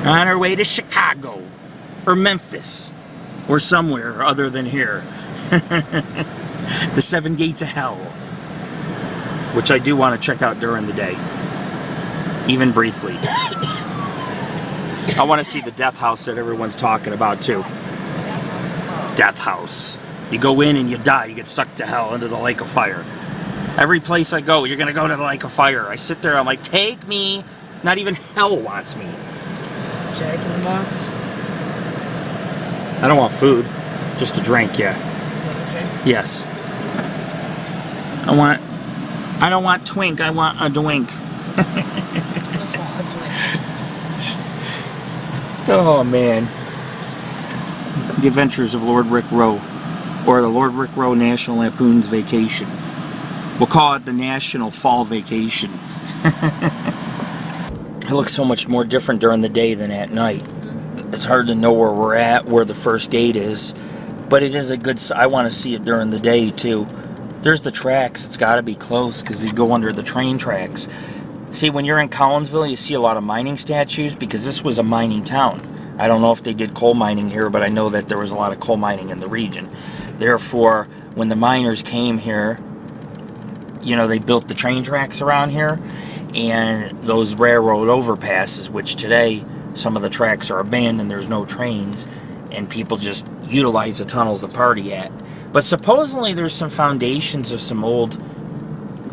On our way to Chicago, or Memphis, or somewhere other than here. The 7 Gates of Hell, which I do want to check out during the day, even briefly. I want to see the death house that everyone's talking about too. Death house. You go in and you die. You get sucked to hell into the lake of fire. Every place I go, you're going to go to the lake of fire. I sit there, I'm like, take me. Not even hell wants me. Jack in the Box? I don't want food. Just a drink, yeah. Okay. Yes. I don't want twink, I want a doink. Just want a drink. Oh, man. The Adventures of Lord Rick Rowe, or the Lord Rick Rowe National Lampoon's Vacation. We'll call it the National Fall Vacation. It looks so much more different during the day than at night. It's hard to know where we're at, where the first gate is, but it is a good, I want to see it during the day too. There's the tracks. It's got to be close because you go under the train tracks. See, when you're in Collinsville, you see a lot of mining statues because this was a mining town. I don't know if they did coal mining here, but I know that there was a lot of coal mining in the region. Therefore, when the miners came here, you know, they built the train tracks around here and those railroad overpasses, which today some of the tracks are abandoned, there's no trains, and people just utilize the tunnels to party at. But supposedly there's some foundations of some old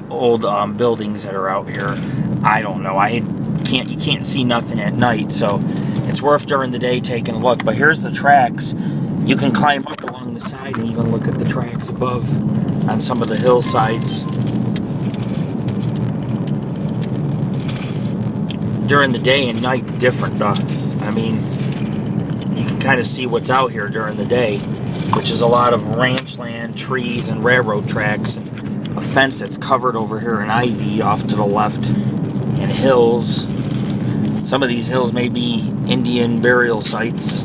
buildings that are out here. I don't know. You can't see nothing at night, so it's worth during the day taking a look. But here's the tracks. You can climb up along the side and even look at the tracks above on some of the hillsides. During the day and night, different though. I mean, you can kind of see what's out here during the day, which is a lot of ranch land, trees, and railroad tracks. A fence that's covered over here in ivy off to the left, and hills. Some of these hills may be Indian burial sites.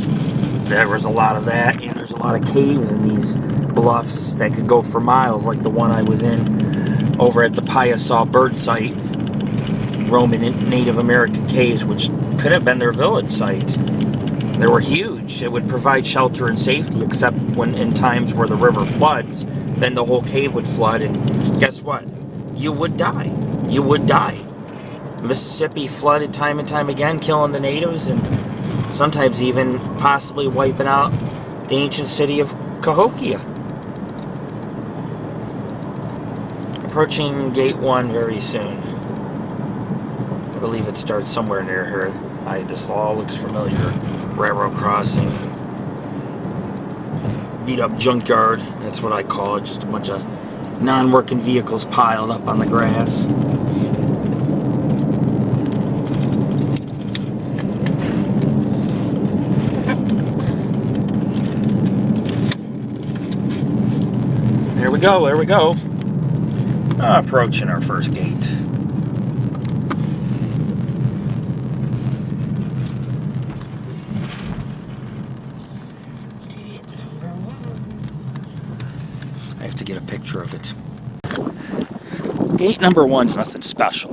There was a lot of that, and there's a lot of caves in these bluffs that could go for miles, like the one I was in over at the Piasaw bird site, Roman Native American caves, which could have been their village site. They were huge. It would provide shelter and safety, except when in times where the river floods, then the whole cave would flood, and guess what? You would die. You would die. Mississippi flooded time and time again, killing the natives, and sometimes even possibly wiping out the ancient city of Cahokia. Approaching Gate 1 very soon. I believe it starts somewhere near here. This all looks familiar. Railroad crossing. Beat up junkyard. That's what I call it. Just a bunch of non-working vehicles piled up on the grass. There we go. There we go. Approaching our first gate. I have to get a picture of it. Gate number 1's nothing special,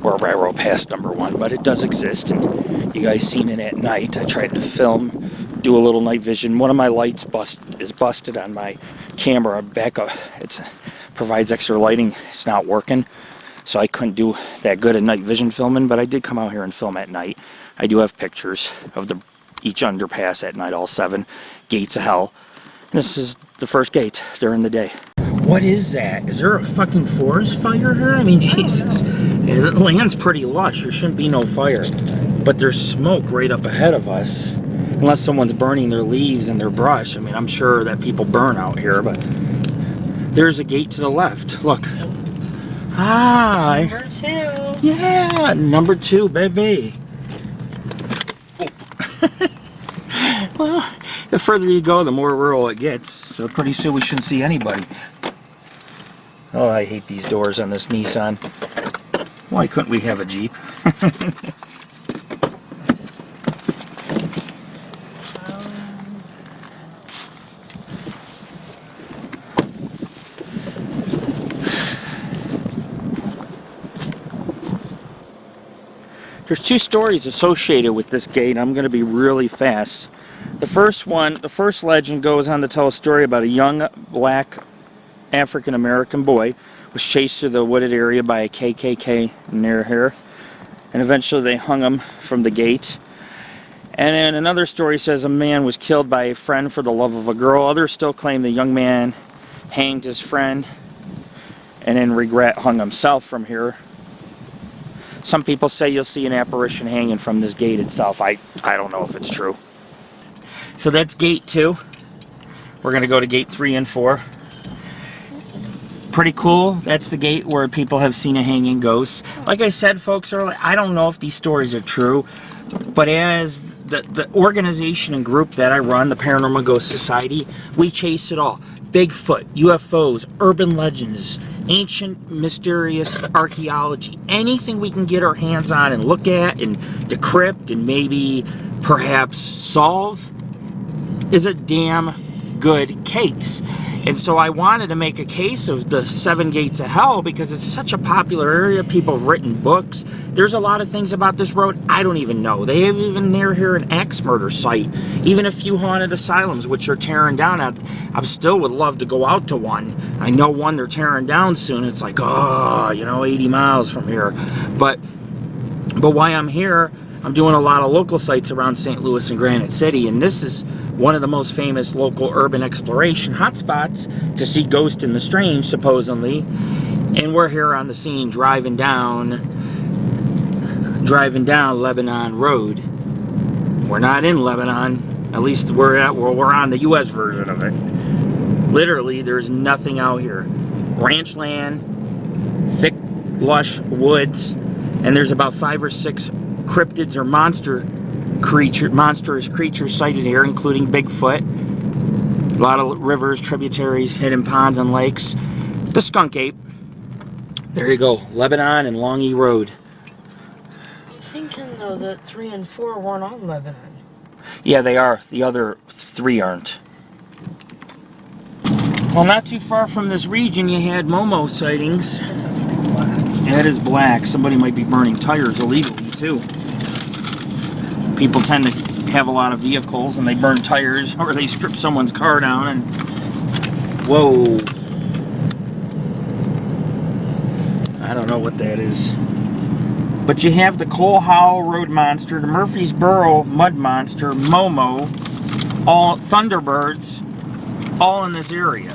or railroad pass number 1, but it does exist, and you guys seen it at night. I tried to film, do a little night vision. One of my lights is busted on my camera backup. It provides extra lighting. It's not working, so I couldn't do that good at night vision filming, but I did come out here and film at night. I do have pictures of each underpass at night, all 7 gates of hell. This is the first gate during the day. What is that? Is there a fucking forest fire here? I mean, Jesus. The land's pretty lush. There shouldn't be no fire. But there's smoke right up ahead of us. Unless someone's burning their leaves and their brush. I mean, I'm sure that people burn out here, but there's a gate to the left. Look. Hi. Number 2. Yeah, number 2, baby. Oh. Well, the further you go, the more rural it gets. So pretty soon we shouldn't see anybody. Oh, I hate these doors on this Nissan. Why couldn't we have a Jeep? There's two stories associated with this gate. I'm going to be really fast. The first legend goes on to tell a story about a young black African-American boy was chased through the wooded area by a KKK near here, and eventually they hung him from the gate. And then another story says a man was killed by a friend for the love of a girl. Others still claim the young man hanged his friend and in regret hung himself from here. Some people say you'll see an apparition hanging from this gate itself. I don't know if it's true. So that's gate 2. We're going to go to gate 3 and 4. Pretty cool. That's the gate where people have seen a hanging ghost. Like I said, folks, earlier, I don't know if these stories are true, but as the organization and group that I run, the Paranormal Ghost Society, we chase it all. Bigfoot, UFOs, urban legends, ancient mysterious archaeology, anything we can get our hands on and look at and decrypt and maybe perhaps solve is a damn good case. And so I wanted to make a case of the 7 Gates of Hell because it's such a popular area. People have written books. There's a lot of things about this road I don't even know. They have even near here an axe murder site. Even a few haunted asylums, which are tearing down. I still would love to go out to one. I know one they're tearing down soon. It's like, 80 miles from here. But why I'm here, I'm doing a lot of local sites around St. Louis and Granite City, and this is one of the most famous local urban exploration hotspots to see ghosts in the strange, supposedly. And we're here on the scene driving down Lebanon Road. We're not in Lebanon. At least we're on the U.S. version of it. Literally, there's nothing out here. Ranch land, thick, lush woods, and there's about 5 or 6 cryptids or monstrous creatures sighted here, including Bigfoot, a lot of rivers, tributaries, hidden ponds and lakes. The skunk ape. There you go, Lebanon and Long E Road. I'm thinking though that 3 and 4 weren't on Lebanon. Yeah, they are. The other 3 aren't. Well, not too far from this region, you had Momo sightings. This is black. That is black. Somebody might be burning tires illegally too. People tend to have a lot of vehicles and they burn tires or they strip someone's car down and whoa. I don't know what that is. But you have the Coal Hollow Road Monster, the Murfreesboro Mud Monster, Momo, all Thunderbirds, all in this area.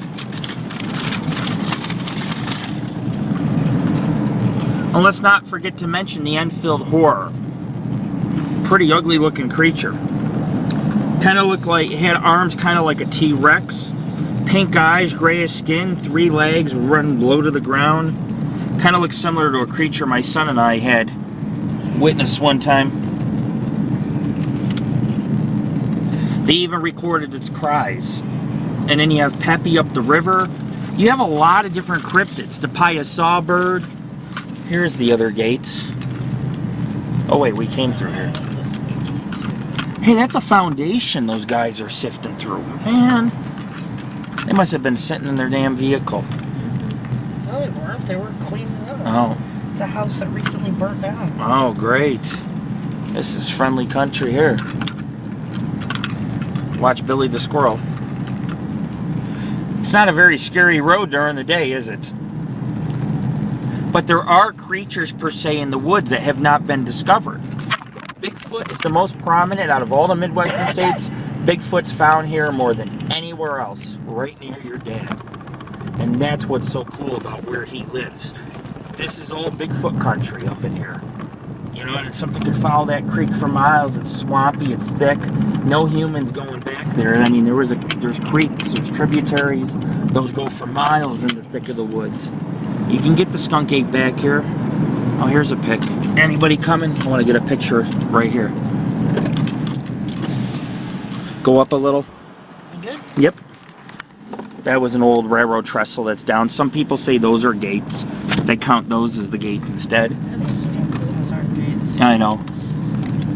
And let's not forget to mention the Enfield Horror. Pretty ugly looking creature. Kind of looked like, it had arms kind of like a T-Rex. Pink eyes, grayish skin, 3 legs, run low to the ground. Kind of looks similar to a creature my son and I had witnessed one time. They even recorded its cries. And then you have Peppy up the river. You have a lot of different cryptids. The Pious Sawbird. Here's the other gates. Oh wait, we came through here. Hey, that's a foundation those guys are sifting through. Man, they must have been sitting in their damn vehicle. No, they weren't. They were cleaning up. Oh. It's a house that recently burnt down. Oh, great. This is friendly country here. Watch Billy the Squirrel. It's not a very scary road during the day, is it? But there are creatures per se in the woods that have not been discovered. Bigfoot is the most prominent out of all the Midwestern states. Bigfoot's found here more than anywhere else, right near your dad. And that's what's so cool about where he lives. This is all Bigfoot country up in here. You know, and something could follow that creek for miles. It's swampy, it's thick. No humans going back there. I mean, there's creeks, there's tributaries. Those go for miles in the thick of the woods. You can get the skunk ape back here. Oh, here's a pic. Anybody coming? I want to get a picture right here. Go up a little. You good? Yep. That was an old railroad trestle that's down. Some people say those are gates. They count those as the gates instead. Those aren't gates. I know.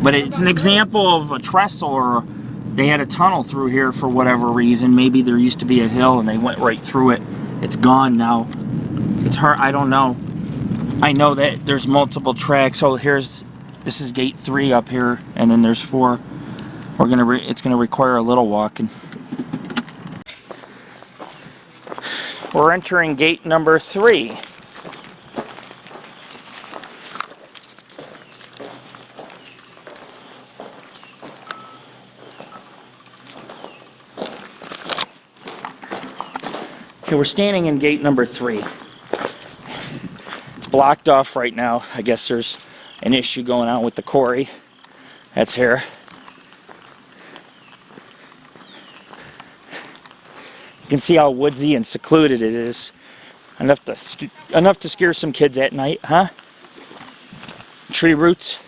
But it's an example of a trestle, or they had a tunnel through here for whatever reason. Maybe there used to be a hill and they went right through it. It's gone now. It's hard. I don't know. I know that there's multiple tracks. So here's This is gate 3 up here, and then there's 4. It's gonna require a little walking. We're entering gate number 3. Okay, we're standing in gate number 3. It's blocked off right now. I guess there's an issue going on with the quarry. That's here. You can see how woodsy and secluded it is. Enough to scare some kids at night, huh? Tree roots.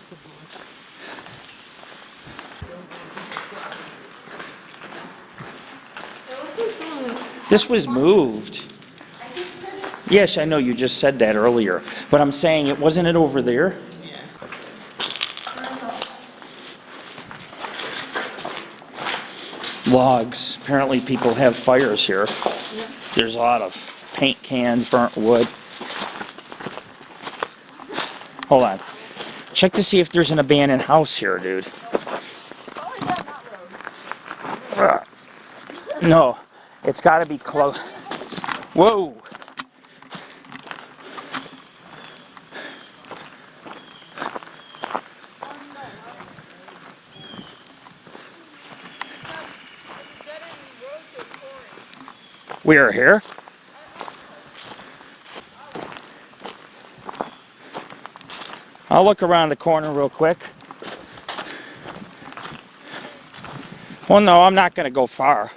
This was moved. Yes, I know you just said that earlier, but I'm saying it wasn't it over there? Logs. Apparently people have fires here. There's a lot of paint cans, burnt wood. Hold on. Check to see if there's an abandoned house here, dude. No. It's got to be close. Whoa! We are here? I'll look around the corner real quick. Well, no, I'm not going to go far.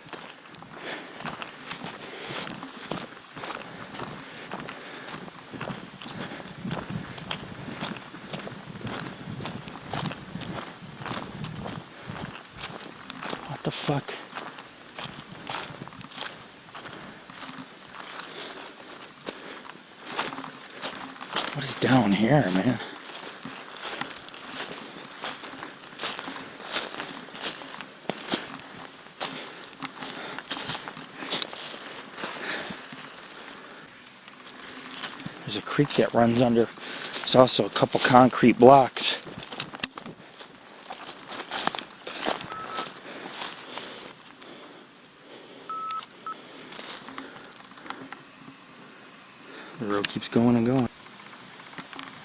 What the fuck? What is down here, man? There's a creek that runs under. There's also a couple concrete blocks. The road keeps going and going.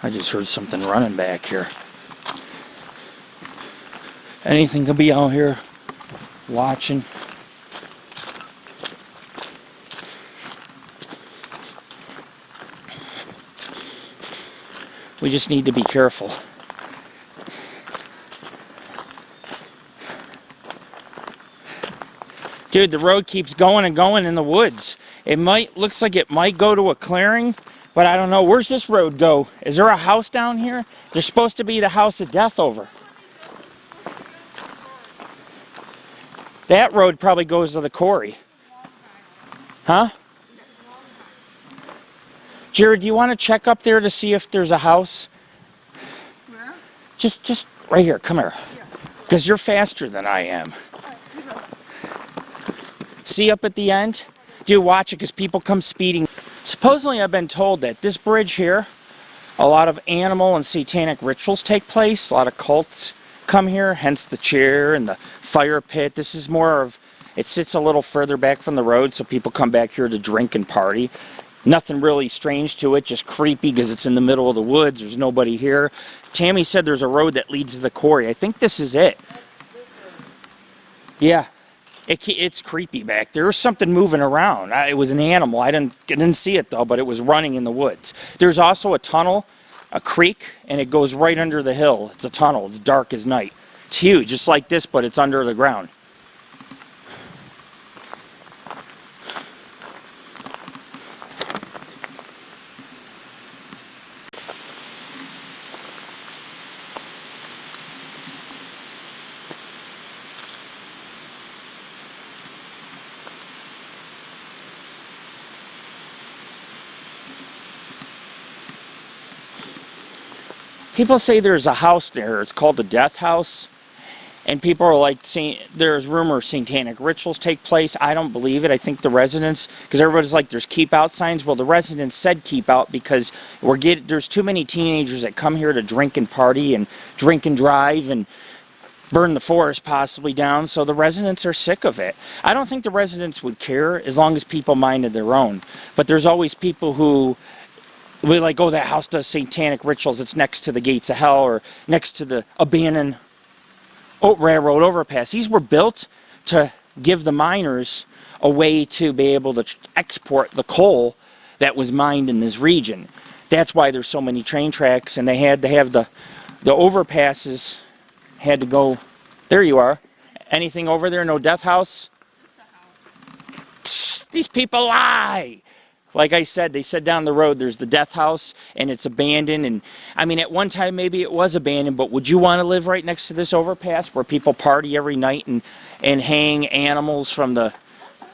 I just heard something running back here. Anything could be out here watching. We just need to be careful. Dude, the road keeps going and going in the woods. Looks like it might go to a clearing, but I don't know. Where's this road go? Is there a house down here? There's supposed to be the house of death over. That road probably goes to the quarry. Huh? Jared, do you want to check up there to see if there's a house? Where? Just right here. Come here. Because you're faster than I am. See up at the end? Dude, watch it because people come speeding. Supposedly, I've been told that this bridge here, a lot of animal and satanic rituals take place. A lot of cults come here, hence the chair and the fire pit. This is more of, it sits a little further back from the road, so people come back here to drink and party. Nothing really strange to it, just creepy because it's in the middle of the woods. There's nobody here. Tammy said there's a road that leads to the quarry. I think this is it. Yeah. It's creepy back there. There's something moving around. It was an animal. I didn't see it though, but it was running in the woods. There's also a tunnel, a creek, and it goes right under the hill. It's a tunnel. It's dark as night. It's huge, just like this, but it's under the ground. People say there's a house there. It's called the Death House. And people are like, there's rumors satanic rituals take place. I don't believe it. I think the residents, because everybody's like, there's keep out signs. Well, the residents said keep out because there's too many teenagers that come here to drink and party and drink and drive and burn the forest possibly down. So the residents are sick of it. I don't think the residents would care as long as people minded their own. But there's always people who will like, oh, that house does satanic rituals. It's next to the gates of hell or next to the abandoned railroad overpass. These were built to give the miners a way to be able to export the coal that was mined in this region. That's why there's so many train tracks, and they had to have the overpasses had to go. There you are. Anything over there? No death house? These people lie. Like I said, they said down the road there's the death house and it's abandoned. And I mean, at one time maybe it was abandoned, but would you want to live right next to this overpass where people party every night and hang animals from the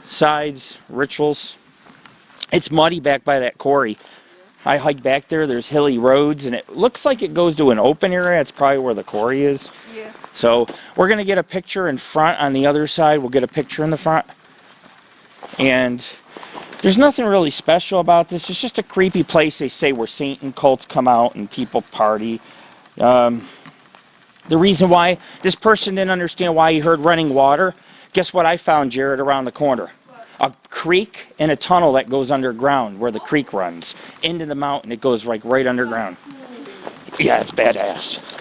sides, rituals? It's muddy back by that quarry. I hike back there, there's hilly roads, and it looks like it goes to an open area. It's probably where the quarry is. Yeah. So we're going to get a picture in front on the other side. We'll get a picture in the front. And there's nothing really special about this. It's just a creepy place, they say, where Satan cults come out and people party. The reason why this person didn't understand why he heard running water, guess what I found, Jared, around the corner? A creek and a tunnel that goes underground where the creek runs into the mountain. It goes like right underground. Yeah, it's badass.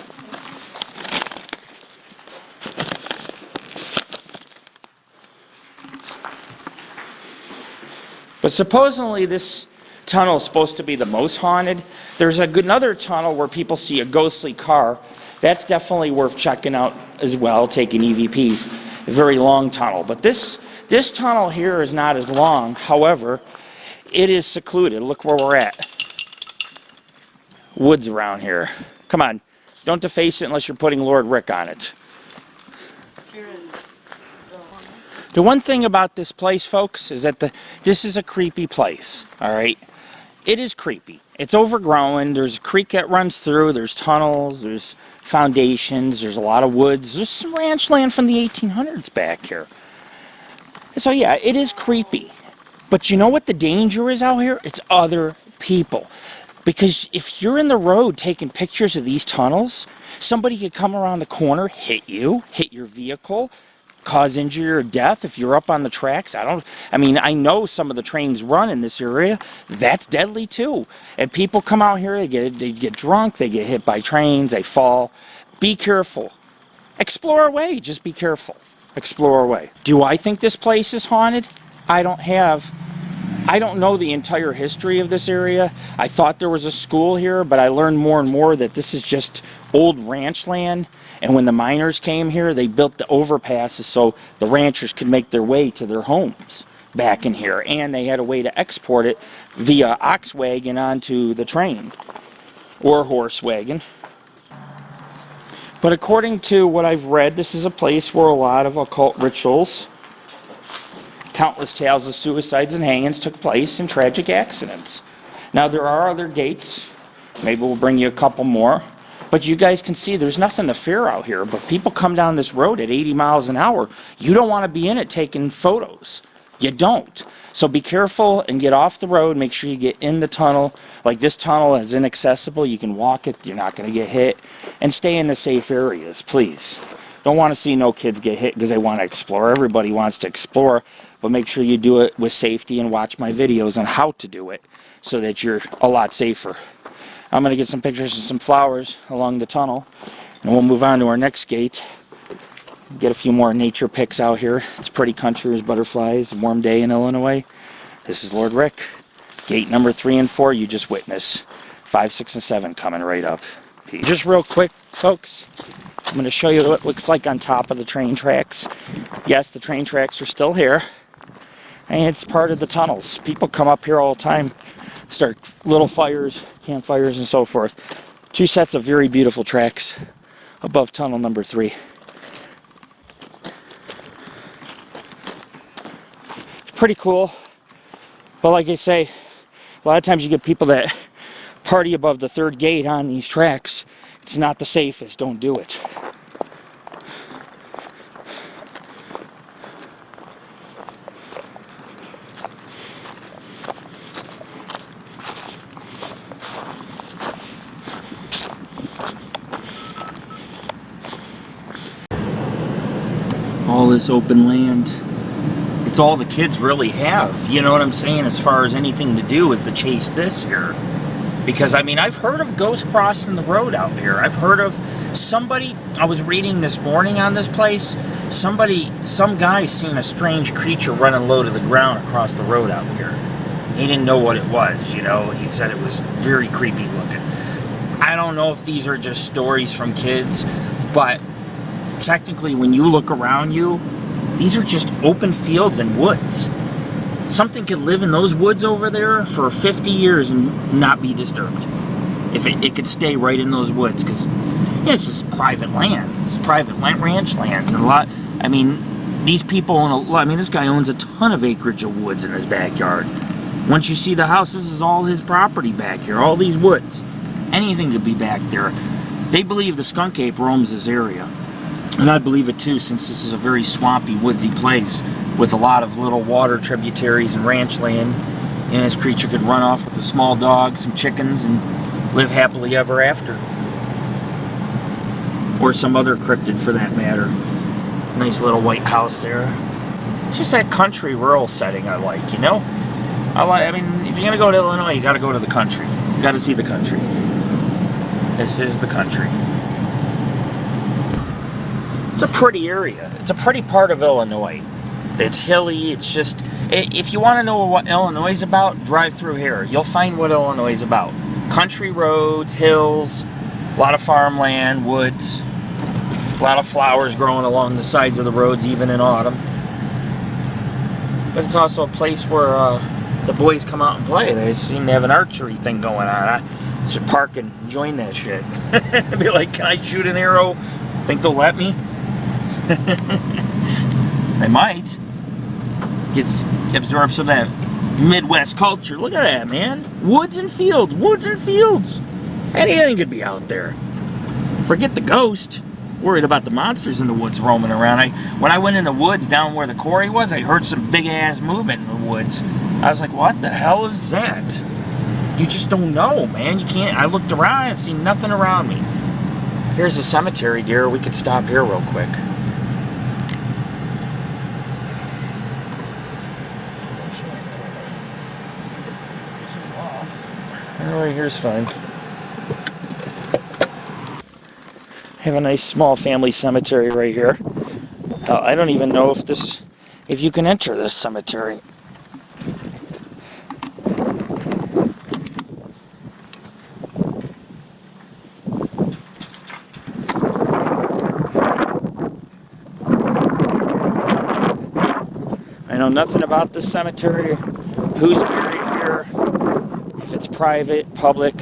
But supposedly this tunnel is supposed to be the most haunted. There's another tunnel where people see a ghostly car. That's definitely worth checking out as well, taking EVPs. A very long tunnel. But this tunnel here is not as long. However, it is secluded. Look where we're at. Woods around here. Come on. Don't deface it unless you're putting Lord Rick on it. The one thing about this place, folks, is that this is a creepy place, all right? It is creepy. It's overgrown. There's a creek that runs through. There's tunnels. There's foundations. There's a lot of woods. There's some ranch land from the 1800s back here. So, yeah, it is creepy. But you know what the danger is out here? It's other people. Because if you're in the road taking pictures of these tunnels, somebody could come around the corner, hit you, hit your vehicle, cause injury or death if you're up on the tracks. I know some of the trains run in this area. That's deadly too. And people come out here, they get drunk, they get hit by trains, they fall. Be careful. Explore away, just be careful. Explore away. Do I think this place is haunted? I don't know the entire history of this area. I thought there was a school here, but I learned more and more that this is just old ranch land. And when the miners came here, they built the overpasses so the ranchers could make their way to their homes back in here. And they had a way to export it via ox wagon onto the train or horse wagon. But according to what I've read, this is a place where a lot of occult rituals, countless tales of suicides and hangings took place and tragic accidents. Now there are other gates. Maybe we'll bring you a couple more. But you guys can see there's nothing to fear out here. But people come down this road at 80 miles an hour. You don't want to be in it taking photos. You don't. So be careful and get off the road. Make sure you get in the tunnel. Like this tunnel is inaccessible. You can walk it. You're not going to get hit. And stay in the safe areas, please. Don't want to see no kids get hit because they want to explore. Everybody wants to explore. But make sure you do it with safety and watch my videos on how to do it so that you're a lot safer. I'm going to get some pictures of some flowers along the tunnel, and we'll move on to our next gate. Get a few more nature pics out here. It's pretty country, there's butterflies, a warm day in Illinois. This is Lord Rick. Gate number 3 and 4 you just witnessed. 5, 6, and 7 coming right up. Peace. Just real quick, folks, I'm going to show you what it looks like on top of the train tracks. Yes, the train tracks are still here, and it's part of the tunnels. People come up here all the time, start little fires, campfires, and so forth. 2 sets of very beautiful tracks above tunnel number 3. It's pretty cool, but like I say, a lot of times you get people that party above the 3rd gate on these tracks. It's not the safest. Don't do it. All this open land. It's all the kids really have. You know what I'm saying? As far as anything to do is to chase this here. Because, I mean, I've heard of ghosts crossing the road out here. I've heard of somebody, I was reading this morning on this place, some guy seen a strange creature running low to the ground across the road out here. He didn't know what it was, you know. He said it was very creepy looking. I don't know if these are just stories from kids, but technically when you look around you, these are just open fields and woods. Something could live in those woods over there for 50 years and not be disturbed. If it could stay right in those woods, because this is private land. It's private ranch lands, and these people own this guy owns a ton of acreage of woods in his backyard. Once you see the house, this is all his property back here. All these woods, anything could be back there. They believe the skunk ape roams this area, and I believe it too, since this is a very swampy, woodsy place with a lot of little water tributaries and ranch land, and this creature could run off with a small dog, some chickens, and live happily ever after. Or some other cryptid for that matter. Nice little white house there. It's just that country rural setting I like, you know? If you're gonna go to Illinois, you gotta go to the country. You gotta see the country. This is the country. It's a pretty area. It's a pretty part of Illinois. It's hilly. It's just, if you want to know what Illinois is about, drive through here. You'll find what Illinois is about. Country roads, hills, a lot of farmland, woods, a lot of flowers growing along the sides of the roads, even in autumn. But it's also a place where the boys come out and play. They seem to have an archery thing going on. I should park and join that shit. Be like, can I shoot an arrow? Think they'll let me? They might. Absorb some of that Midwest culture. Look at that, man. Woods and fields. Woods and fields. Anything could be out there. Forget the ghost. Worried about the monsters in the woods roaming around. When I went in the woods down where the quarry was, I heard some big-ass movement in the woods. I was like, what the hell is that? You just don't know, man. You can't. I looked around and seen nothing around me. Here's the cemetery, dear. We could stop here real quick. Right here's fine. Have a nice small family cemetery right here. I don't even know if you can enter this cemetery. I know nothing about this cemetery. Who's buried here? If it's private, public.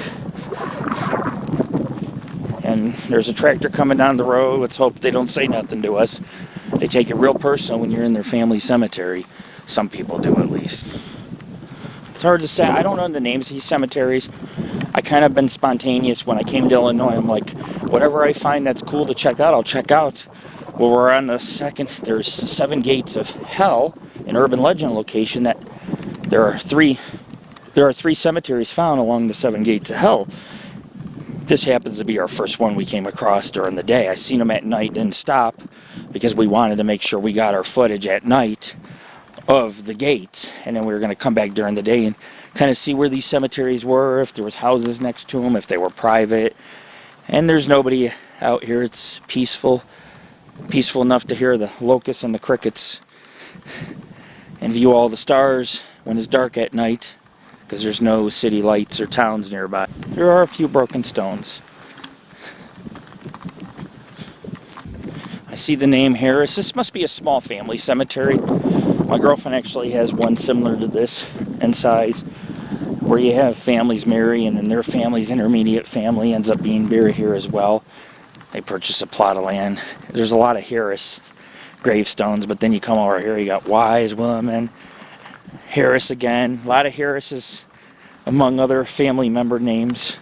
And there's a tractor coming down the road. Let's hope they don't say nothing to us. They take it real personal when you're in their family cemetery. Some people do, at least. It's hard to say. I don't know the names of these cemeteries. I kind of been spontaneous when I came to Illinois. I'm like, whatever I find that's cool to check out, I'll check out. Well, we're on the second. There's 7 gates of hell, an urban legend location that there are three cemeteries found along the 7 gates of hell. This happens to be our first one we came across during the day. I seen them at night, didn't stop, because we wanted to make sure we got our footage at night of the gates, and then we were going to come back during the day and kind of see where these cemeteries were, if there was houses next to them, if they were private. And there's nobody out here. It's peaceful enough to hear the locusts and the crickets and view all the stars when it's dark at night, because there's no city lights or towns nearby. There are a few broken stones. I see the name Harris. This must be a small family cemetery. My girlfriend actually has one similar to this in size, where you have families marry and then their family's intermediate family ends up being buried here as well. They purchase a plot of land. There's a lot of Harris gravestones, but then you come over here, you got wise women, Harris again. A lot of Harrises among other family member names.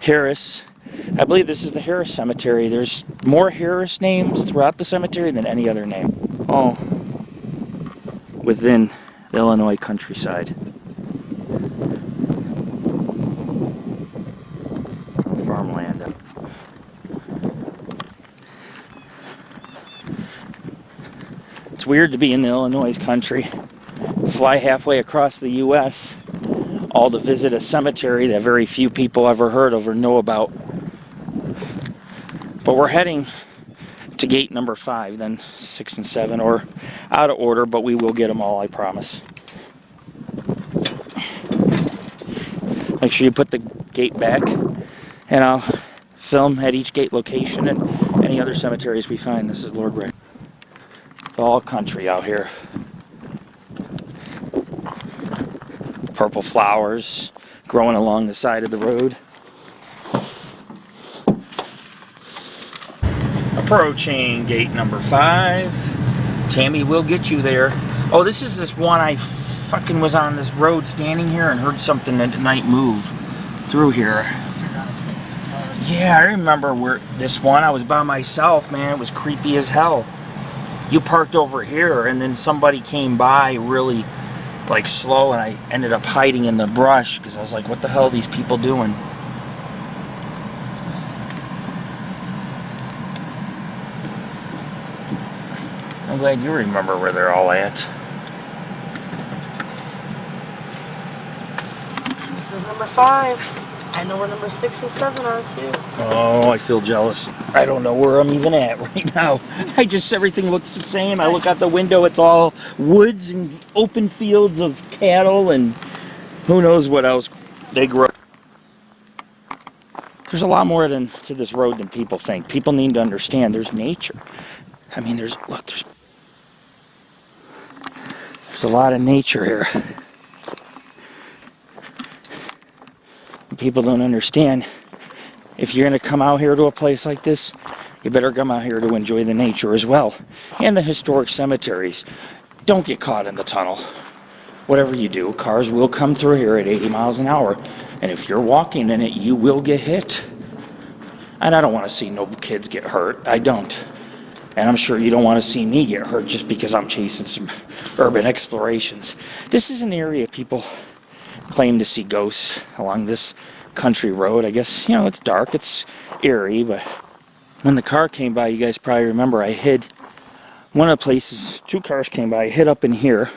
Harris. I believe this is the Harris Cemetery. There's more Harris names throughout the cemetery than any other name. All within the Illinois countryside. Farmland. It's weird to be in the Illinois country, fly halfway across the U.S., all to visit a cemetery that very few people ever heard of or know about. But we're heading to gate number 5, then 6 and 7, or out of order, but we will get them all, I promise. Make sure you put the gate back, and I'll film at each gate location and any other cemeteries we find. This is Lord Rick. It's all country out here. Purple flowers growing along the side of the road. Approaching gate number 5. Tammy will get you there. Oh, this is this one I fucking was on this road standing here and heard something at night move through here. Yeah, I remember where this one, I was by myself, man. It was creepy as hell. You parked over here and then somebody came by really like slow, and I ended up hiding in the brush because I was like, what the hell are these people doing? I'm glad you remember where they're all at. This is number 5. I know where number 6 and 7 are too. Oh, I feel jealous. I don't know where I'm even at right now. Everything looks the same. I look out the window, it's all woods and open fields of cattle and who knows what else they grow. There's a lot more to this road than people think. People need to understand there's nature. I mean, there's a lot of nature here. People don't understand. If you're going to come out here to a place like this, you better come out here to enjoy the nature as well. And the historic cemeteries. Don't get caught in the tunnel. Whatever you do, cars will come through here at 80 miles an hour. And if you're walking in it, you will get hit. And I don't want to see no kids get hurt. I don't. And I'm sure you don't want to see me get hurt just because I'm chasing some urban explorations. This is an area people claim to see ghosts along this country road. I guess, it's dark, it's eerie, but when the car came by, you guys probably remember, I hid. One of the places, 2 cars came by, I hid up in here.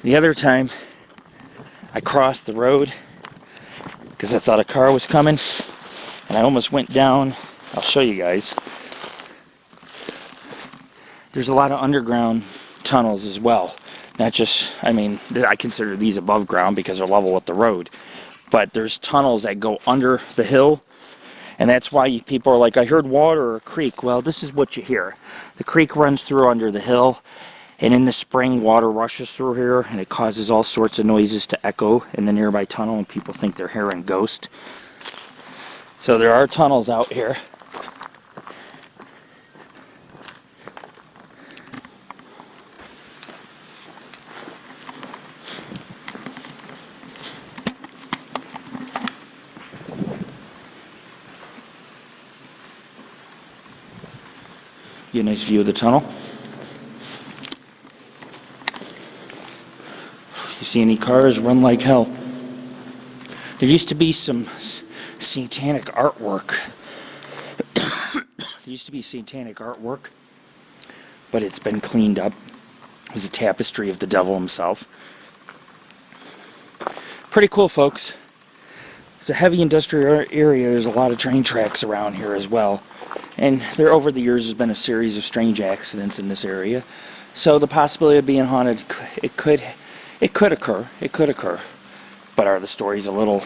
The other time, I crossed the road because I thought a car was coming, and I almost went down. I'll show you guys. There's a lot of underground tunnels as well. Not just, I consider these above ground because they're level with the road. But there's tunnels that go under the hill. And that's why people are like, I heard water or a creek. Well, this is what you hear. The creek runs through under the hill. And in the spring, water rushes through here. And it causes all sorts of noises to echo in the nearby tunnel. And people think they're hearing ghosts. So there are tunnels out here. Get a nice view of the tunnel. You see any cars, run like hell. There used to be some satanic artwork. But it's been cleaned up. It's a tapestry of the devil himself. Pretty cool, folks. It's a heavy industrial area. There's a lot of train tracks around here as well. And there, over the years, has been a series of strange accidents in this area. So the possibility of being haunted, it could occur. But are the stories a little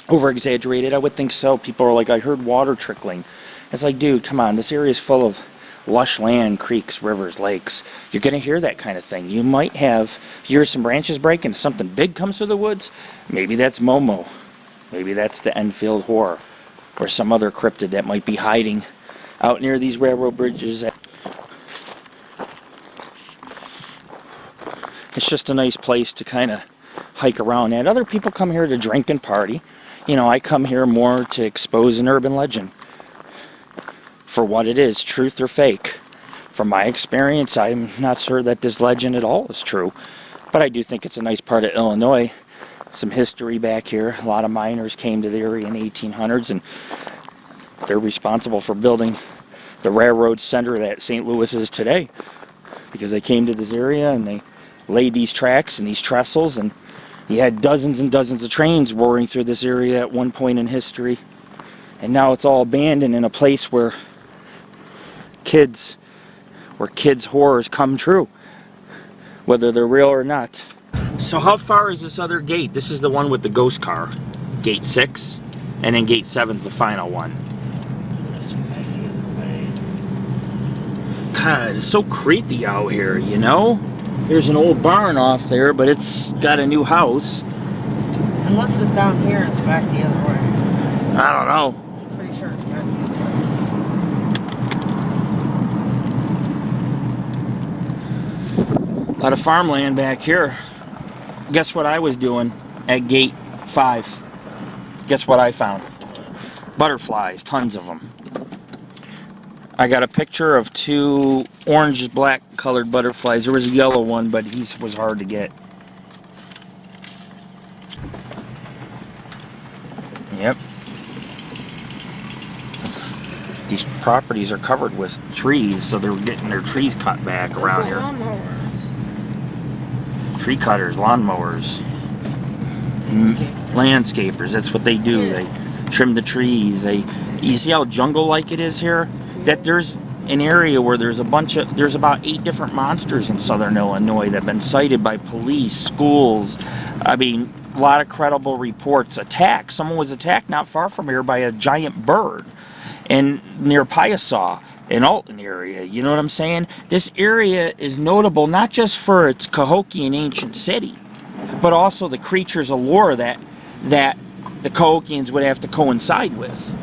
over-exaggerated? I would think so. People are like, I heard water trickling. It's like, dude, come on. This area is full of lush land, creeks, rivers, lakes. You're going to hear that kind of thing. You might hear some branches break and something big comes through the woods. Maybe that's Momo. Maybe that's the Enfield Horror. Or some other cryptid that might be hiding out near these railroad bridges. It's just a nice place to kind of hike around at. Other people come here to drink and party. I come here more to expose an urban legend for what it is, truth or fake. From my experience, I'm not sure that this legend at all is true, but I do think it's a nice part of Illinois. Some history back here. A lot of miners came to the area in the 1800s, and they're responsible for building the railroad center that St. Louis is today, because they came to this area and they laid these tracks and these trestles, and you had dozens and dozens of trains roaring through this area at one point in history. And now it's all abandoned in a place where kids' horrors come true, whether they're real or not. So how far is this other gate? This is the one with the ghost car. Gate 6, and then gate 7's the final one. This one is the other way. God, it's so creepy out here, you know? There's an old barn off there, but it's got a new house. Unless it's down here, it's back the other way. I don't know. I'm pretty sure it's back the other way. A lot of farmland back here. Guess what I was doing at gate 5? Guess what I found? Butterflies, tons of them. I got a picture of 2 orange-black colored butterflies. There was a yellow one, but he was hard to get. Yep. These properties are covered with trees, so they're getting their trees cut back around here. Lawnmowers. Tree cutters, lawnmowers, landscapers. That's what they do. Yeah. They trim the trees. You see how jungle-like it is here? That there's an area where there's about 8 different monsters in southern Illinois that have been cited by police, schools. I mean, a lot of credible reports. Attacks. Someone was attacked not far from here by a giant bird, and near Piasaw, in Alton area. You know what I'm saying? This area is notable not just for its Cahokian ancient city, but also the creatures of lore that the Cahokians would have to coincide with.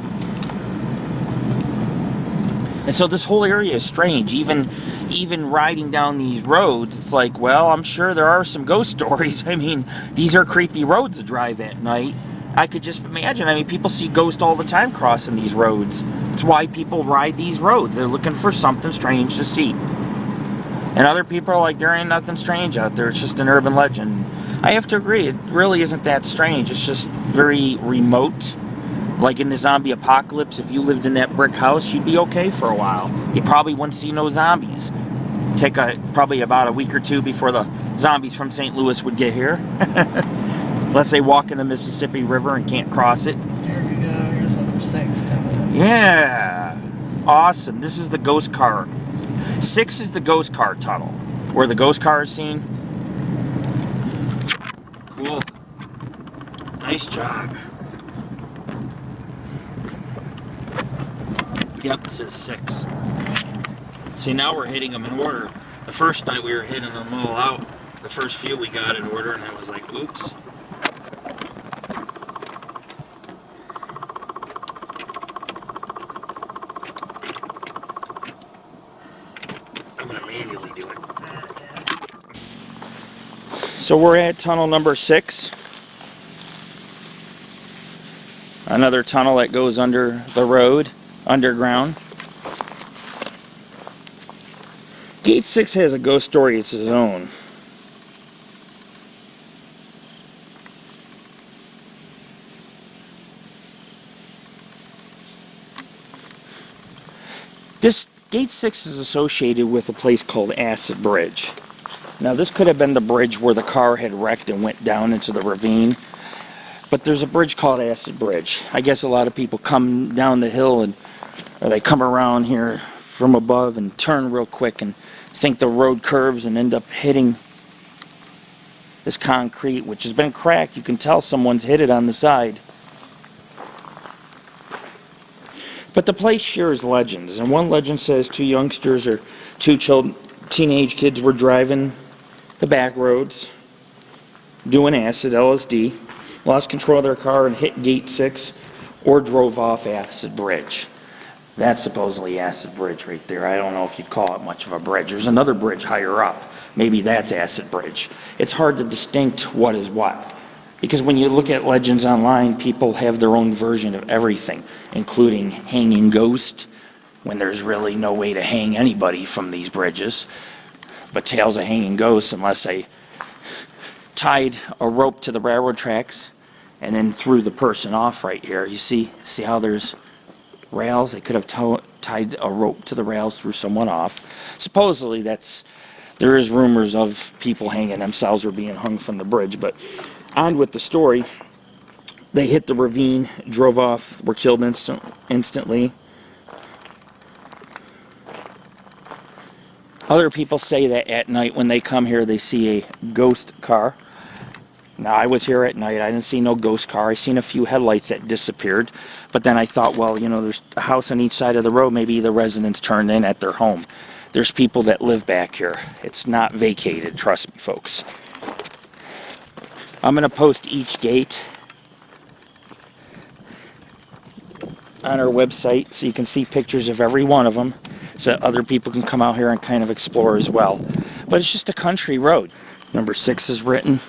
And so this whole area is strange. Even riding down these roads, it's like, well, I'm sure there are some ghost stories. I mean, these are creepy roads to drive at night. I could just imagine. I mean, people see ghosts all the time crossing these roads. It's why people ride these roads. They're looking for something strange to see. And other people are like, there ain't nothing strange out there. It's just an urban legend. I have to agree. It really isn't that strange. It's just very remote. Like in the zombie apocalypse, if you lived in that brick house, you'd be okay for a while. You probably wouldn't see no zombies. Take probably about a week or 2 before the zombies from St. Louis would get here. Unless they walk in the Mississippi River and can't cross it. There we go. Here's number 6. Yeah. Awesome. This is the ghost car. 6 is the ghost car tunnel, where the ghost car is seen. Cool. Nice job. Yep, it says 6. See, now we're hitting them in order. The first night we were hitting them all out. The first few we got in order, and I was like, oops. I'm going to manually do it. So we're at tunnel number 6. Another tunnel that goes under the road, underground. Gate 6 has a ghost story it's its own. This Gate 6 is associated with a place called Acid Bridge. Now this could have been the bridge where the car had wrecked and went down into the ravine. But there's a bridge called Acid Bridge. I guess a lot of people come down the hill or they come around here from above and turn real quick and think the road curves and end up hitting this concrete, which has been cracked. You can tell someone's hit it on the side. But the place shares legends, and one legend says 2 youngsters or 2 teenage kids were driving the back roads, doing acid, LSD, lost control of their car and hit Gate 6 or drove off Acid Bridge. That's supposedly Acid Bridge right there. I don't know if you'd call it much of a bridge. There's another bridge higher up. Maybe that's Acid Bridge. It's hard to distinct what is what. Because when you look at legends online, people have their own version of everything, including hanging ghost, when there's really no way to hang anybody from these bridges. But tales of hanging ghosts, unless they tied a rope to the railroad tracks and then threw the person off right here. You see how there's rails? They could have tied a rope to the rails, threw someone off. Supposedly there is rumors of people hanging themselves or being hung from the bridge, but on with the story. They hit the ravine, drove off, were killed instantly. Other people say that at night when they come here, they see a ghost car. Now, I was here at night. I didn't see no ghost car. I seen a few headlights that disappeared. But then I thought, well, you know, there's a house on each side of the road. Maybe the residents turned in at their home. There's people that live back here. It's not vacated, trust me, folks. I'm going to post each gate on our website so you can see pictures of every one of them, so that other people can come out here and kind of explore as well. But it's just a country road. Number 6 is written.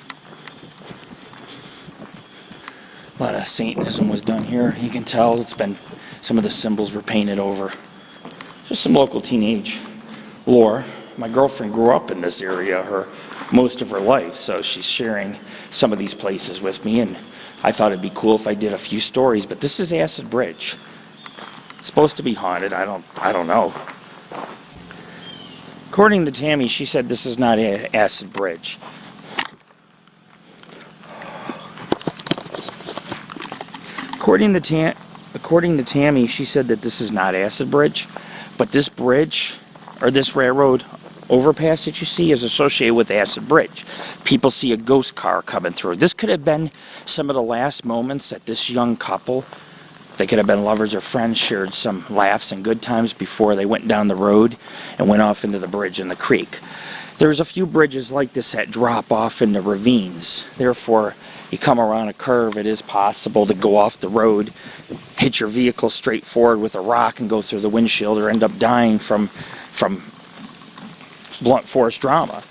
A lot of Satanism was done here. You can tell some of the symbols were painted over. Just some local teenage lore. My girlfriend grew up in this area most of her life, so she's sharing some of these places with me, and I thought it'd be cool if I did a few stories. But this is Acid Bridge. It's supposed to be haunted. I don't know. According to Tammy, she said this is not Acid Bridge. According to Tammy, she said that this is not Acid Bridge, but this bridge, or this railroad overpass that you see, is associated with Acid Bridge. People see a ghost car coming through. This could have been some of the last moments that this young couple, they could have been lovers or friends, shared some laughs and good times before they went down the road and went off into the bridge in the creek. There's a few bridges like this that drop off into ravines. Therefore, you come around a curve, it is possible to go off the road, hit your vehicle straight forward with a rock and go through the windshield, or end up dying from blunt force trauma.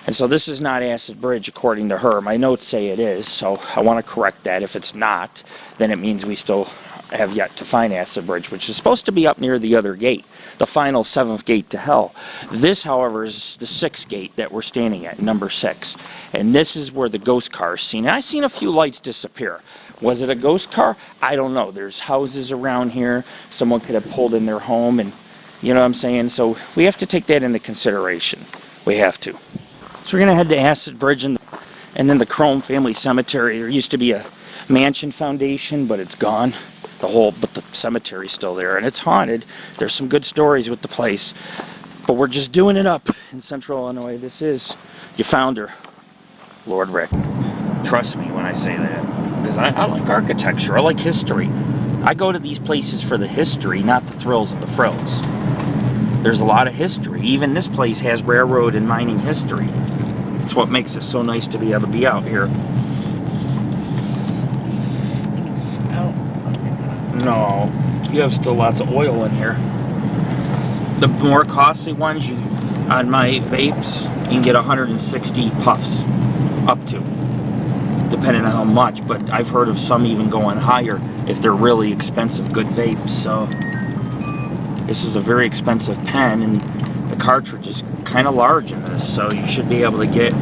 And so this is not Acid Bridge according to her. My notes say it is, so I want to correct that. If it's not, then it means we still have yet to find Acid Bridge, which is supposed to be up near the other gate, the final 7th gate to hell. This, however, is the 6th gate that we're standing at, number 6. And this is where the ghost car is seen. And I've seen a few lights disappear. Was it a ghost car? I don't know. There's houses around here. Someone could have pulled in their home, and you know what I'm saying? So we have to take that into consideration. We have to. So we're going to head to Acid Bridge and then the Crome Family Cemetery. There used to be a mansion foundation, but it's gone. But the cemetery's still there, and it's haunted. There's some good stories with the place. But we're just doing it up in Central Illinois. This is your founder, Lord Rick. Trust me when I say that. Because I like architecture. I like history. I go to these places for the history, not the thrills and the frills. There's a lot of history. Even this place has railroad and mining history. It's what makes it so nice to be able to be out here. No, you have still lots of oil in here. The more costly ones, on my vapes, you can get 160 puffs, up to, depending on how much. But I've heard of some even going higher if they're really expensive, good vapes. So this is a very expensive pen, and the cartridge is kind of large in this, so you should be able to get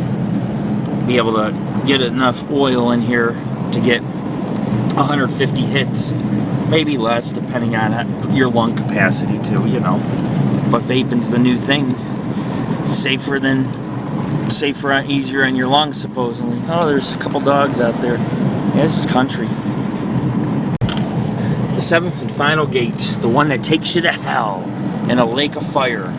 enough oil in here to get 150 hits. Maybe less, depending on your lung capacity too, you know. But vaping's the new thing. Safer, easier on your lungs, supposedly. Oh, there's a couple dogs out there. Yeah, this is country. The 7th and final gate, the one that takes you to hell in a lake of fire.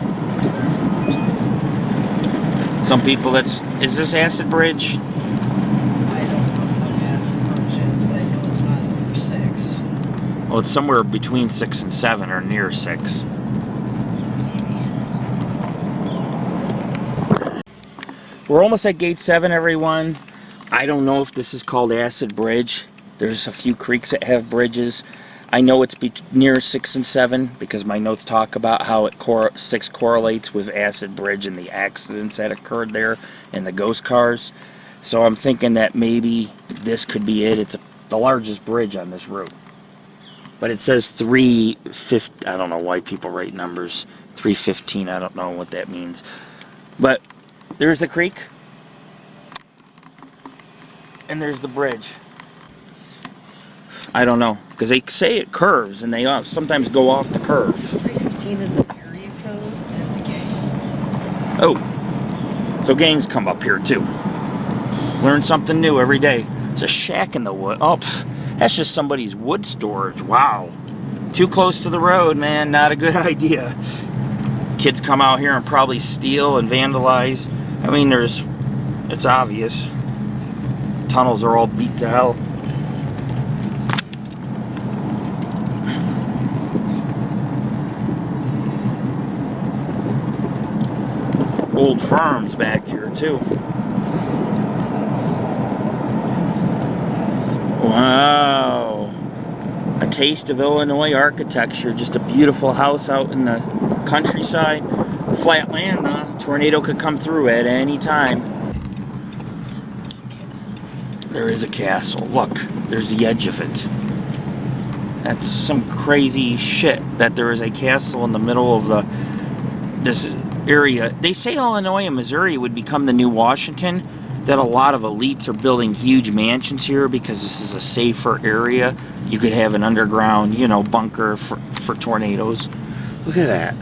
Some people, is this Acid Bridge? Well, it's somewhere between 6 and 7, or near 6. We're almost at gate 7, everyone. I don't know if this is called Acid Bridge. There's a few creeks that have bridges. I know it's near 6 and 7 because my notes talk about how 6 correlates with Acid Bridge and the accidents that occurred there and the ghost cars. So I'm thinking that maybe this could be it. It's the largest bridge on this route. But it says 350. I don't know why people write numbers. 315. I don't know what that means. But there's the creek. And there's the bridge. I don't know. Because they say it curves, and they sometimes go off the curve. 17 is an area code, and it's a gang. Oh, so gangs come up here too. Learn something new every day. It's a shack in the wood. Oh, that's just somebody's wood storage. Wow. Too close to the road, man. Not a good idea. Kids come out here and probably steal and vandalize. I mean, it's obvious. Tunnels are all beat to hell. Old farms back here too. Wow. A taste of Illinois architecture. Just a beautiful house out in the countryside. Flat land, tornado could come through at any time. There is a castle. Look, there's the edge of it. That's some crazy shit that there is a castle in the middle of this area. They say Illinois and Missouri would become the new Washington, that a lot of elites are building huge mansions here because this is a safer area. You could have an underground, bunker for tornadoes. Look at that.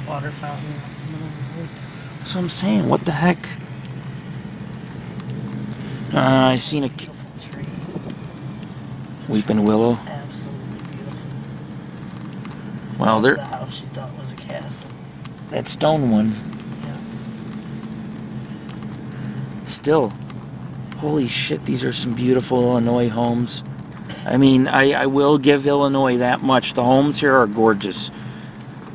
Water fountain. That's what I'm saying. What the heck? I seen a Beautiful tree. weeping willow. Absolutely beautiful. Well, That's the house you thought was a castle. that stone one. Yeah. Still, holy shit, these are some beautiful Illinois homes. I mean, I will give Illinois that much. The homes here are gorgeous.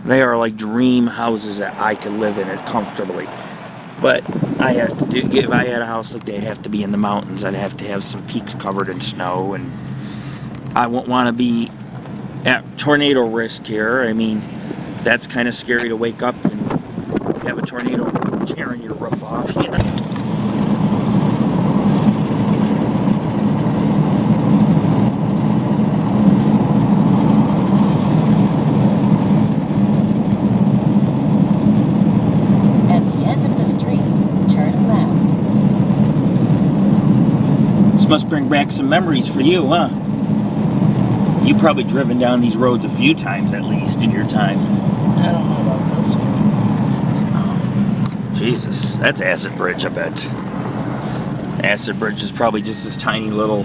They are like dream houses that I could live in it comfortably. But I have to if I had a house like that, it'd have to be in the mountains. I'd have to have some peaks covered in snow, and I won't want to be at tornado risk here. I mean, that's kind of scary to wake up and have a tornado tearing your roof off. Must bring back some memories for you, huh? You've probably driven down these roads a few times at least in your time. I don't know about this one. Jesus, that's Acid Bridge, I bet. Acid Bridge is probably just this tiny little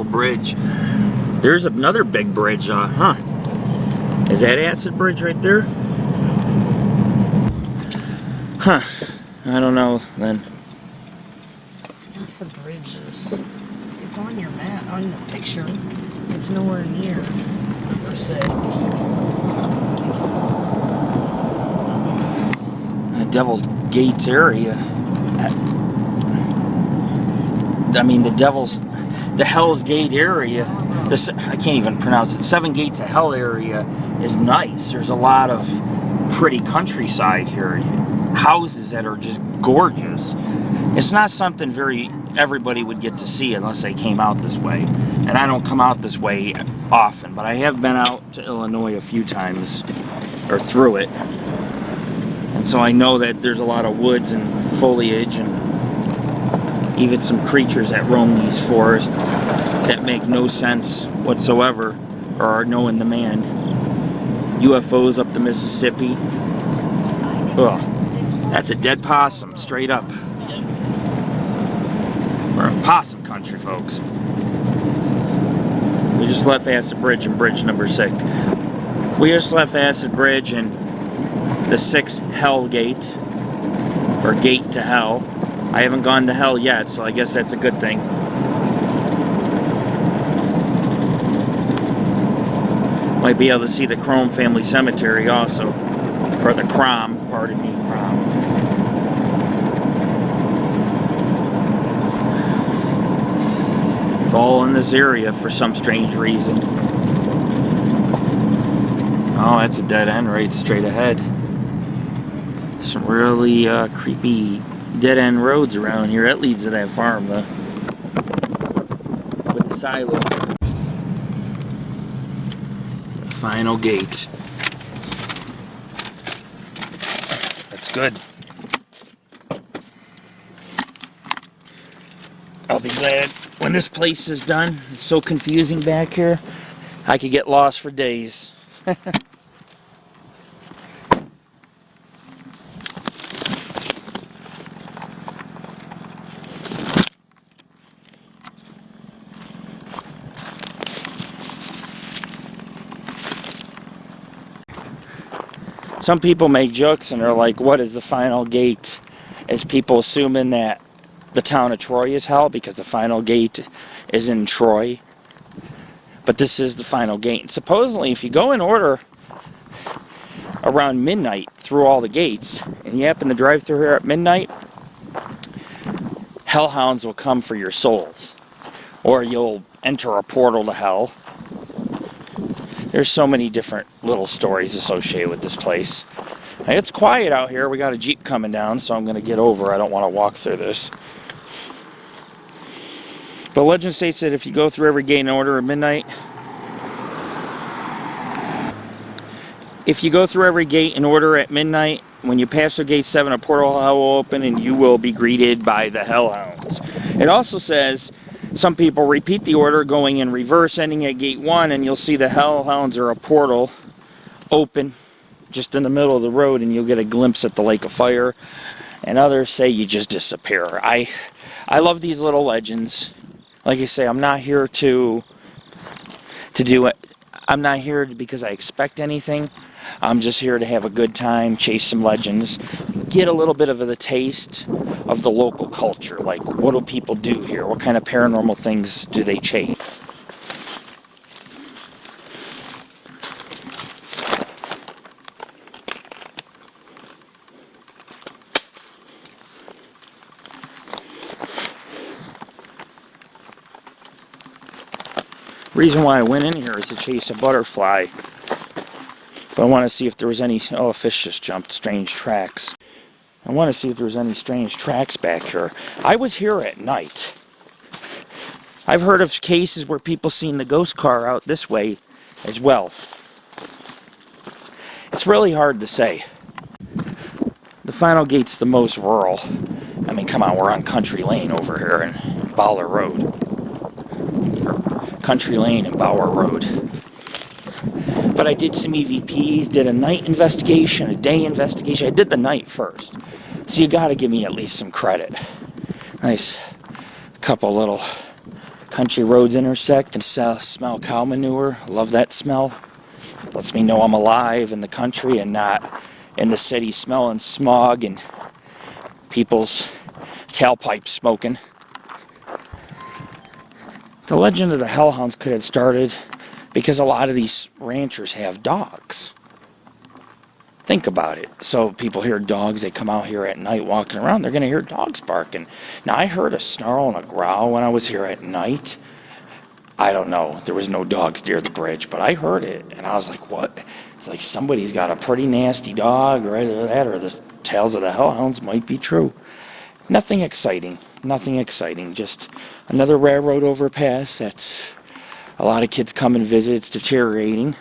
bridge. There's another big bridge, huh? Is that Acid Bridge right there? Huh. I don't know, then. The bridges. It's on your map, on the picture. It's nowhere near number 6. The Devil's Gates area. I mean, the Hell's Gate area. I can't even pronounce it. 7 Gates of Hell area is nice. There's a lot of pretty countryside here. Houses that are just gorgeous. It's not something everybody would get to see unless they came out this way. And I don't come out this way often, but I have been out to Illinois a few times, or through it. And so I know that there's a lot of woods and foliage and even some creatures that roam these forests that make no sense whatsoever or are no in demand. UFOs up the Mississippi. Ugh, that's a dead possum, straight up. We're in possum country, folks. We just left Acid Bridge and bridge number 6. We just left Acid Bridge and the 6th Hell Gate, or Gate to Hell. I haven't gone to Hell yet, so I guess that's a good thing. Might be able to see the Crom family cemetery also, or the Crom, pardon me, Crom. It's all in this area for some strange reason. Oh, that's a dead end right straight ahead. Some really creepy dead end roads around here. That leads to that farm, though. With the silo. Final gate. That's good. I'll be glad when this place is done. It's so confusing back here. I could get lost for days. Some people make jokes and they're like, what is the final gate? As people assuming that the town of Troy is hell because the final gate is in Troy. But this is the final gate. And supposedly, if you go in order around midnight through all the gates, and you happen to drive through here at midnight, hellhounds will come for your souls. Or you'll enter a portal to hell. There's so many different little stories associated with this place. It's quiet out here. We got a Jeep coming down, so I'm going to get over. I don't want to walk through this. But legend states that if you go through every gate in order at midnight, when you pass through gate 7, a portal of hell will open and you will be greeted by the hellhounds. It also says some people repeat the order going in reverse, ending at gate 1, and you'll see the hellhounds or a portal open just in the middle of the road and you'll get a glimpse at the lake of fire. And others say you just disappear. I love these little legends. Like I say, I'm not here to do it. I'm not here because I expect anything. I'm just here to have a good time, chase some legends, get a little bit of the taste of the local culture. Like, what do people do here? What kind of paranormal things do they chase? Reason why I went in here is to chase a butterfly. But I want to see if there was any... Oh, a fish just jumped. Strange tracks. I want to see if there's any strange tracks back here. I was here at night. I've heard of cases where people seen the ghost car out this way as well. It's really hard to say. The final gate's the most rural. I mean, come on, we're on Country Lane over here in Bowler Road. Country Lane and Bower Road. But I did some EVPs, did a night investigation, a day investigation. I did the night first. So you gotta give me at least some credit. Nice couple little country roads intersect and smell cow manure. Love that smell. Lets me know I'm alive in the country and not in the city smelling smog and people's tailpipes smoking. The legend of the hellhounds could have started because a lot of these ranchers have dogs. Think about it. So people hear dogs, they come out here at night walking around, they're going to hear dogs barking. Now, I heard a snarl and a growl when I was here at night. I don't know. There was no dogs near the bridge, but I heard it, and I was like, what? It's like somebody's got a pretty nasty dog, or either that or the tales of the hellhounds might be true. Nothing exciting. Nothing exciting. Just another railroad overpass that's a lot of kids come and visit. It's deteriorating.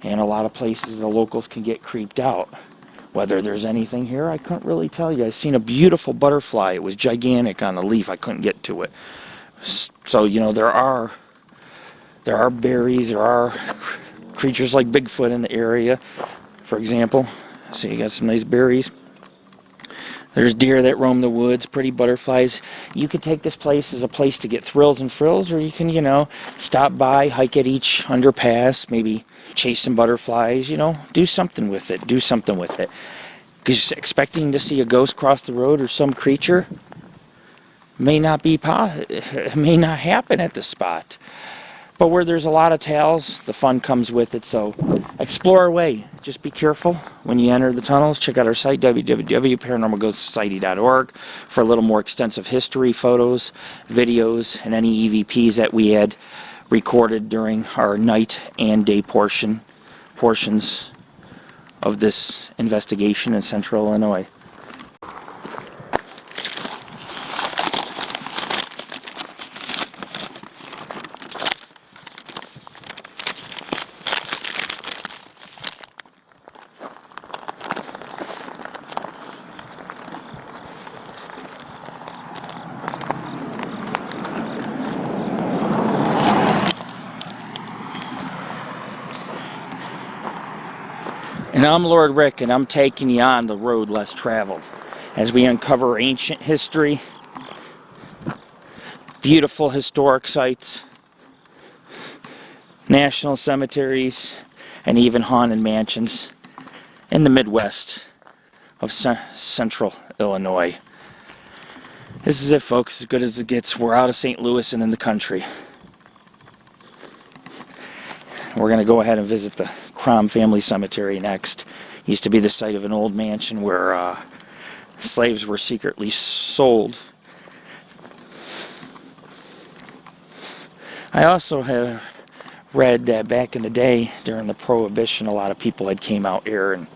And a lot of places the locals can get creeped out. Whether there's anything here, I couldn't really tell you. I seen a beautiful butterfly. It was gigantic on the leaf. I couldn't get to it. So, you know, there are berries. There are creatures like Bigfoot in the area, for example. So you got some nice berries. There's deer that roam the woods, pretty butterflies. You could take this place as a place to get thrills and frills, or you can, you know, stop by, hike at each underpass, maybe chase some butterflies, you know, do something with it. Do something with it. Because expecting to see a ghost cross the road or some creature may not happen at the spot. But where there's a lot of tales, the fun comes with it. So explore away. Just be careful when you enter the tunnels. Check out our site, www.paranormalghostsociety.org, for a little more extensive history, photos, videos, and any EVPs that we had recorded during our night and day portions of this investigation in Central Illinois. And I'm Lord Rick, and I'm taking you on the road less traveled as we uncover ancient history, beautiful historic sites, national cemeteries, and even haunted mansions in the Midwest of central Illinois. This is it, folks, as good as it gets. We're out of St. Louis and in the country. We're going to go ahead and visit the Crom family cemetery next. Used to be the site of an old mansion where slaves were secretly sold. I also have read that back in the day, during the Prohibition, a lot of people had came out here and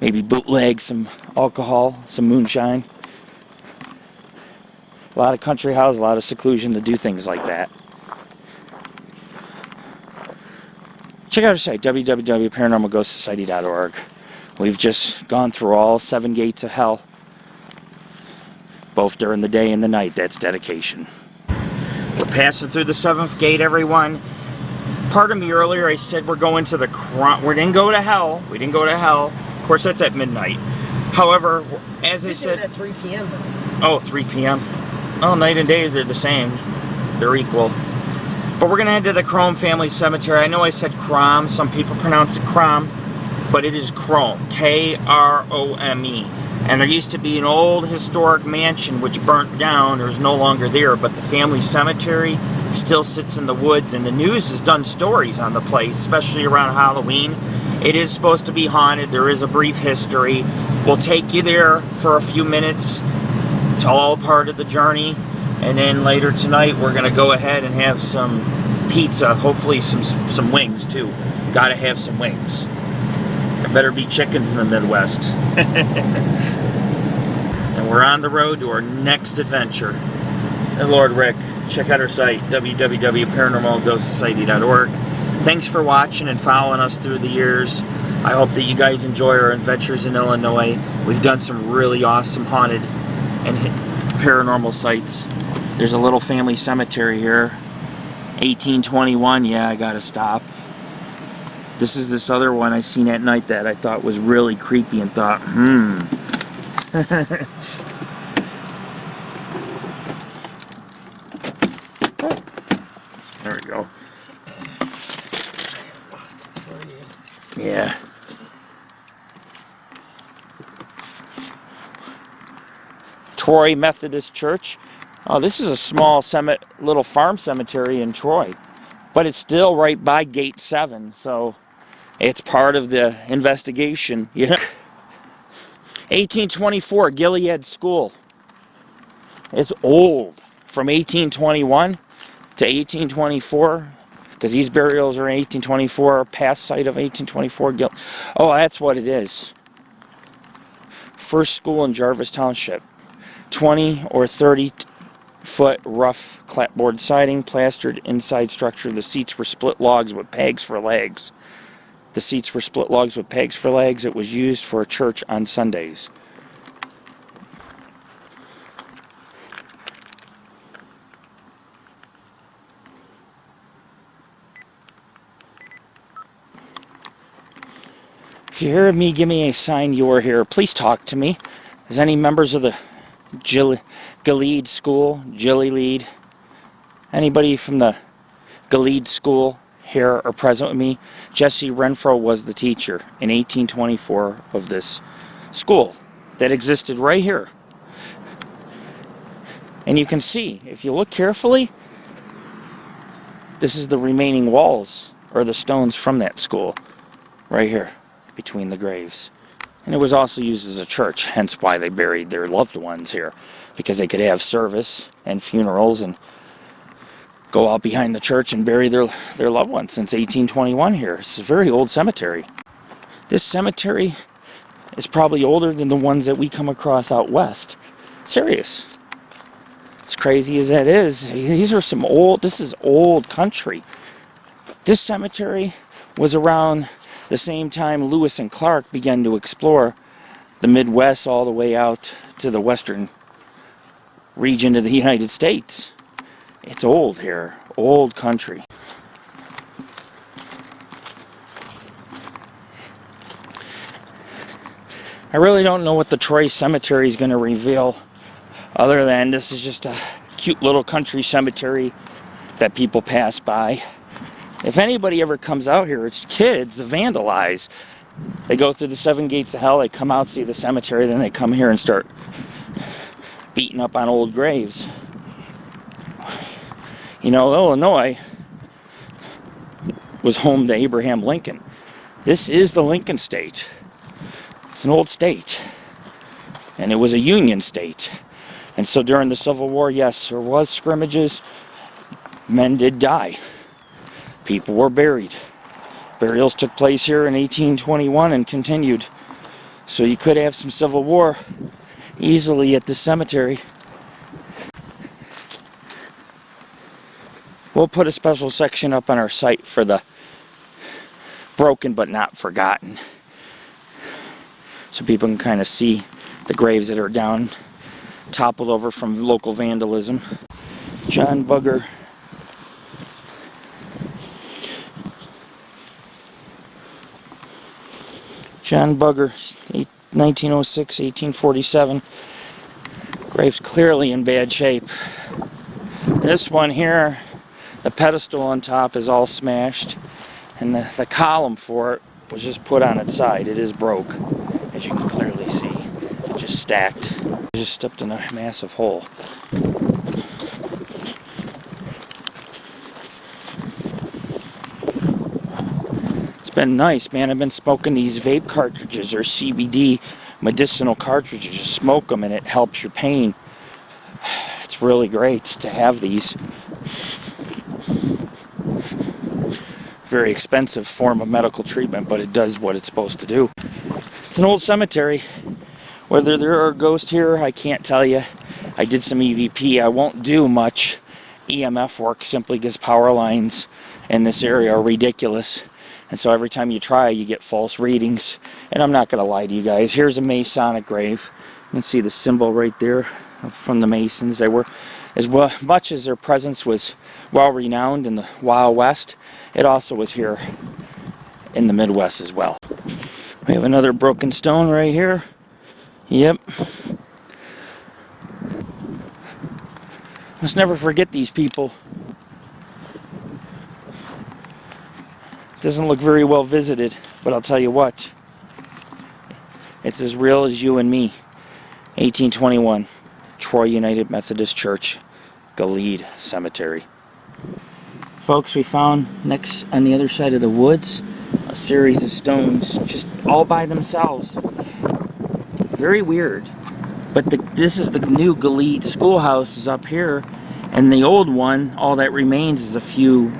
maybe bootleg some alcohol, some moonshine. A lot of country houses, a lot of seclusion to do things like that. Check out our site, www.paranormalghostsociety.org. We've just gone through all 7 gates of hell, both during the day and the night. That's dedication. We're passing through the 7th gate, everyone. Pardon me, earlier I said we're going to the we didn't go to hell. We didn't go to hell. Of course, that's at midnight. However, as I said... at 3 p.m. though. Oh, 3 p.m. Oh, night and day, they're the same. They're equal. But we're going to head to the Crom family cemetery. I know I said Crom. Some people pronounce it Crom. But it is Crom. K-R-O-M-E. And there used to be an old historic mansion which burnt down. There's no longer there. But the family cemetery still sits in the woods. And the news has done stories on the place, especially around Halloween. It is supposed to be haunted. There is a brief history. We'll take you there for a few minutes. It's all part of the journey. And then later tonight, we're going to go ahead and have some pizza. Hopefully some wings, too. Gotta have some wings. There better be chickens in the Midwest. And we're on the road to our next adventure. And Lord Rick, check out our site, www.paranormalghostsociety.org. Thanks for watching and following us through the years. I hope that you guys enjoy our adventures in Illinois. We've done some really awesome haunted and paranormal sites. There's a little family cemetery here. 1821, yeah, I gotta stop. This is this other one I seen at night that I thought was really creepy and thought, There we go. Yeah. Troy Methodist Church. Oh, this is a small little farm cemetery in Troy, but it's still right by Gate 7, so it's part of the investigation. You know? 1824, Gilead School. It's old, from 1821 to 1824, because these burials are in 1824, past site of 1824. Oh, that's what it is. First school in Jarvis Township. 20 or 30-foot rough clapboard siding, plastered inside structure. The seats were split logs with pegs for legs. The seats were split logs with pegs for legs. It was used for a church on Sundays. If you hear me, give me a sign you are here. Please talk to me. Is any members of the Gilead School, Gilead, anybody from the Gilead School here or present with me? Jesse Renfro was the teacher in 1824 of this school that existed right here. And you can see, if you look carefully, this is the remaining walls, or the stones from that school, right here, between the graves. And it was also used as a church, hence why they buried their loved ones here, because they could have service and funerals and go out behind the church and bury their loved ones since 1821 here. It's a very old cemetery. This cemetery is probably older than the ones that we come across out west. Serious. As crazy as that is, these are some old, this is old country. This cemetery was around the same time Lewis and Clark began to explore the Midwest all the way out to the western region of the United States. It's old here, old country. I really don't know what the Troy Cemetery is going to reveal, other than this is just a cute little country cemetery that people pass by. If anybody ever comes out here, it's kids that vandalize. They go through the 7 gates of hell, they come out, see the cemetery, then they come here and start beating up on old graves. You know, Illinois was home to Abraham Lincoln. This is the Lincoln State. It's an old state. And it was a Union state. And so during the Civil War, yes, there was scrimmages. Men did die. People were buried. Burials took place here in 1821 and continued. So you could have some Civil War easily at this cemetery. We'll put a special section up on our site for the broken but not forgotten, so people can kind of see the graves that are down, toppled over from local vandalism. John Bugger. John Bugger, 1906, 1847. Grave's clearly in bad shape. This one here, the pedestal on top is all smashed, and the column for it was just put on its side. It is broke, as you can clearly see. It just stacked. It just stepped in a massive hole. It's been nice, man. I've been smoking these vape cartridges, or CBD medicinal cartridges. You smoke them and it helps your pain. It's really great to have these. Very expensive form of medical treatment, but it does what it's supposed to do. It's an old cemetery. Whether there are ghosts here, I can't tell you. I did some EVP. I won't do much EMF work simply because power lines in this area are ridiculous. And so every time you try, you get false readings. And I'm not going to lie to you guys. Here's a Masonic grave. You can see the symbol right there from the Masons. They were, as much as their presence was well renowned in the Wild West, it also was here in the Midwest as well. We have another broken stone right here. Yep. Let's never forget these people. Doesn't look very well visited, but I'll tell you what. It's as real as you and me. 1821, Troy United Methodist Church, Gilead Cemetery. Folks, we found next on the other side of the woods a series of stones just all by themselves. Very weird. But this is the new Gilead Schoolhouse is up here, and the old one, all that remains is a few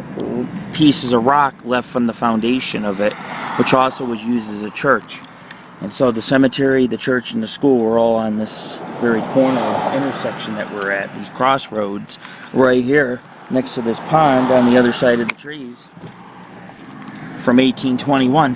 pieces of rock left from the foundation of it, which also was used as a church. And so the cemetery, the church, and the school were all on this very corner intersection that we're at, these crossroads right here next to this pond on the other side of the trees from 1821.